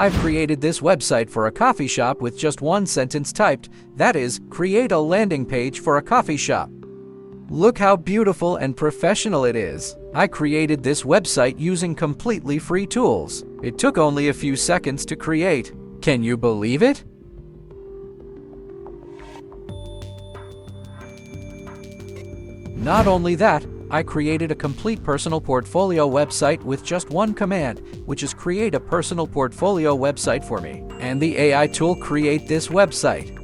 I've created this website for a coffee shop with just one sentence typed, that is, create a landing page for a coffee shop. Look how beautiful and professional it is. I created this website using completely free tools. It took only a few seconds to create. Can you believe it? Not only that, I created a complete personal portfolio website with just one command, which is create a personal portfolio website for me. And the AI tool create this website.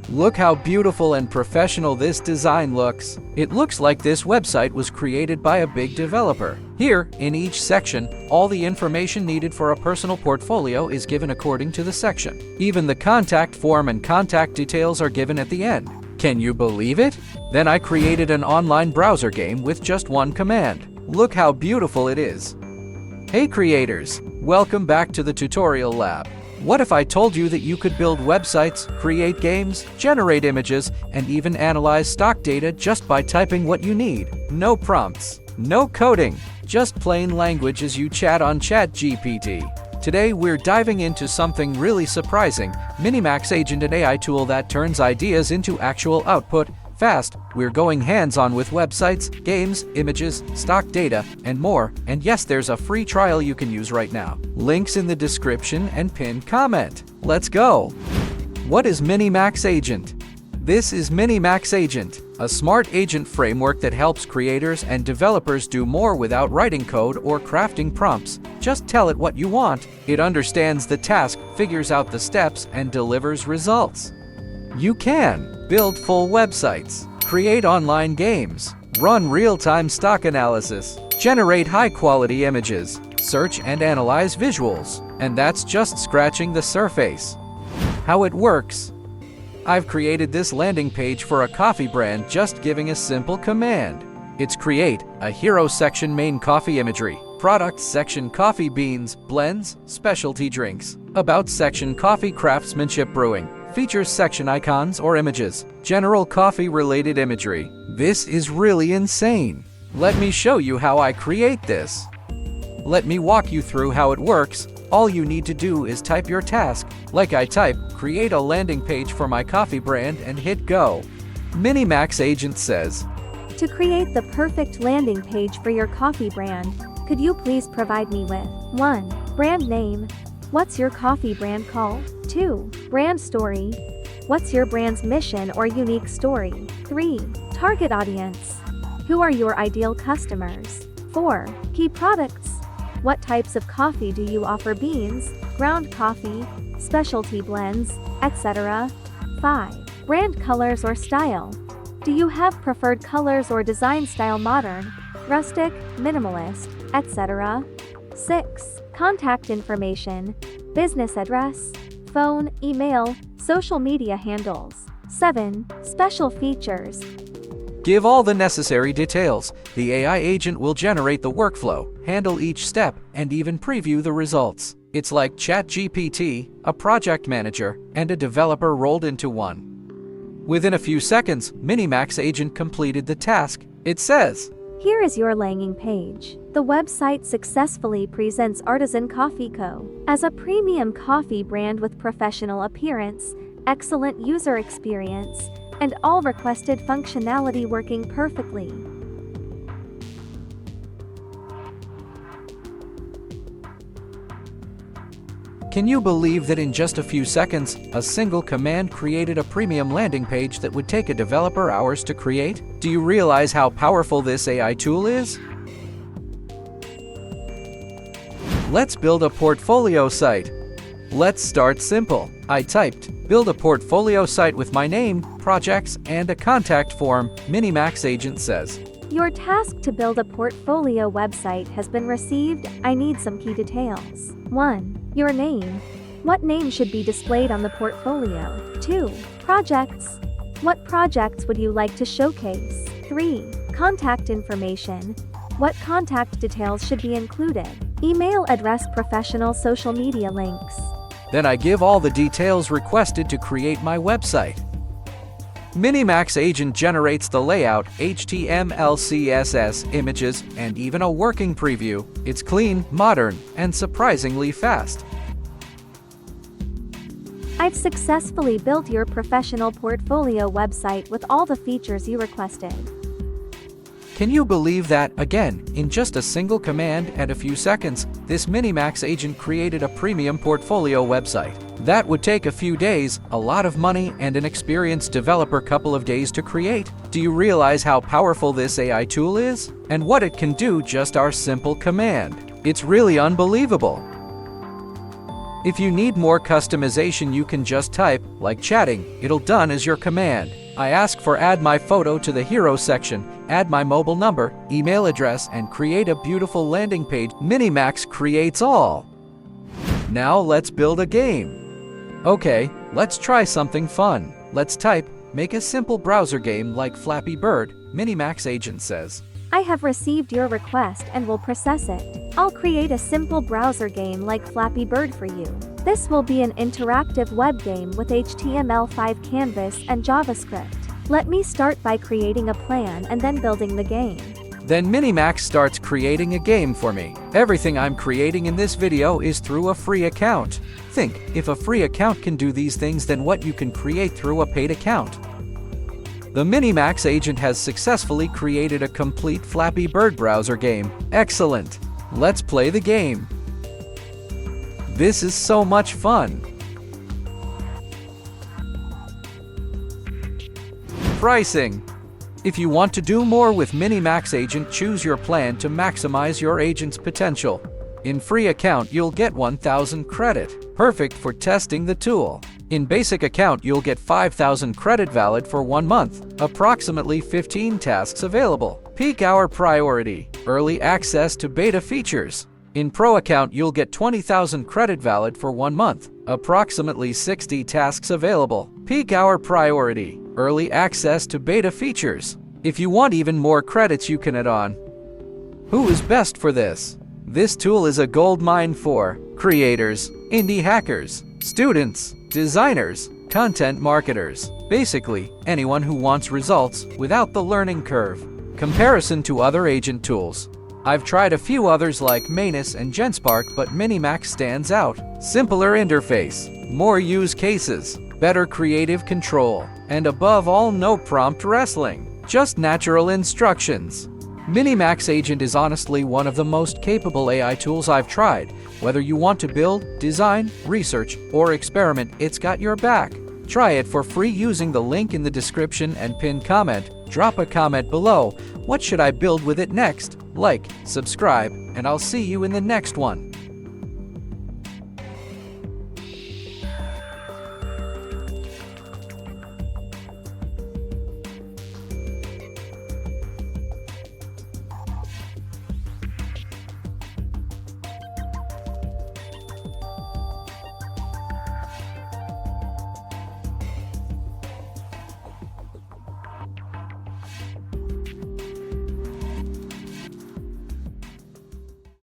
Look how beautiful and professional this design looks. It looks like this website was created by a big developer. Here, in each section, all the information needed for a personal portfolio is given according to the section. Even the contact form and contact details are given at the end. Can you believe it? Then I created an online browser game with just one command. Look how beautiful it is. Hey creators, welcome back to the tutorial lab. What if I told you that you could build websites, create games, generate images, and even analyze stock data just by typing what you need? No prompts, no coding, just plain language as you chat on ChatGPT. Today we're diving into something really surprising, Minimax Agent, an AI tool that turns ideas into actual output fast. We're going hands-on with websites, games, images, stock data, and more. And yes, there's a free trial you can use right now. Links in the description and pinned comment. Let's go! What is Minimax Agent? This is Minimax Agent, a smart agent framework that helps creators and developers do more without writing code or crafting prompts. Just tell it what you want. It understands the task, figures out the steps, and delivers results. You can build full websites, create online games, run real-time stock analysis, generate high-quality images, search and analyze visuals, and that's just scratching the surface. How it works? I've created this landing page for a coffee brand just giving a simple command. It's create a hero section main coffee imagery, products section coffee beans, blends, specialty drinks, about section coffee craftsmanship brewing, features section icons or images, general coffee-related imagery. This is really insane. Let me show you how I create this. Let me walk you through how it works. All you need to do is type your task. Like I type, create a landing page for my coffee brand and hit go. Minimax Agent says, to create the perfect landing page for your coffee brand, could you please provide me with 1. Brand name. What's your coffee brand called? 2. Brand story. What's your brand's mission or unique story? 3. Target audience. Who are your ideal customers? 4. Key products. What types of coffee do you offer? Beans, ground coffee, specialty blends, etc. 5. Brand colors or style. Do you have preferred colors or design style? Modern, rustic, minimalist, etc. 6. Contact information. Business address, phone, email, social media handles. 7. Special features. Give all the necessary details. The AI agent will generate the workflow, handle each step, and even preview the results. It's like ChatGPT, a project manager, and a developer rolled into one. Within a few seconds, Minimax Agent completed the task. It says, here is your landing page. The website successfully presents Artisan Coffee Co. as a premium coffee brand with professional appearance, excellent user experience, and all requested functionality working perfectly. Can you believe that in just a few seconds, a single command created a premium landing page that would take a developer hours to create? Do you realize how powerful this AI tool is? Let's build a portfolio site. Let's start simple. I typed, build a portfolio site with my name, projects, and a contact form. Minimax Agent says, your task to build a portfolio website has been received. I need some key details. 1. Your name. What name should be displayed on the portfolio? 2. Projects. What projects would you like to showcase? 3. Contact information. What contact details should be included? Email address, professional social media links. Then I give all the details requested to create my website. Minimax Agent generates the layout, HTML, CSS, images, and even a working preview. It's clean, modern, and surprisingly fast. I've successfully built your professional portfolio website with all the features you requested. Can you believe that, again, in just a single command and a few seconds, this Minimax agent created a premium portfolio website? That would take a few days, a lot of money, and an experienced developer couple of days to create. Do you realize how powerful this AI tool is? And what it can do just our simple command? It's really unbelievable. If you need more customization, you can just type, like chatting, it'll done as your command. I ask for add my photo to the hero section, add my mobile number, email address, and create a beautiful landing page. Minimax creates all. Now let's build a game. Okay, let's try something fun. Let's type, make a simple browser game like Flappy Bird, Minimax agent says. I have received your request and will process it. I'll create a simple browser game like Flappy Bird for you. This will be an interactive web game with HTML5 canvas and JavaScript. Let me start by creating a plan and then building the game. Then Minimax starts creating a game for me. Everything I'm creating in this video is through a free account. Think, if a free account can do these things, then what you can create through a paid account. The Minimax agent has successfully created a complete Flappy Bird browser game. Excellent! Let's play the game. This is so much fun. Pricing. If you want to do more with Minimax agent, choose your plan to maximize your agent's potential. In free account, you'll get 1000 credit, perfect for testing the tool. In basic account, you'll get 5000 credit valid for 1 month, approximately 15 tasks available. Peak hour priority, early access to beta features. In pro account, you'll get 20,000 credit valid for 1 month, approximately 60 tasks available. Peak hour priority, early access to beta features. If you want even more credits, you can add on. Who is best for this? This tool is a gold mine for creators, indie hackers, students, designers, content marketers, basically anyone who wants results without the learning curve. Comparison to other agent tools. I've tried a few others like Manus and Genspark, but Minimax stands out. Simpler interface, more use cases, better creative control, and above all, no prompt wrestling, just natural instructions. Minimax agent is honestly one of the most capable AI tools I've tried. Whether you want to build, design, research, or experiment, it's got your back. Try it for free using the link in the description and pinned comment. Drop a comment below. What should I build with it next? Like, subscribe, and I'll see you in the next one.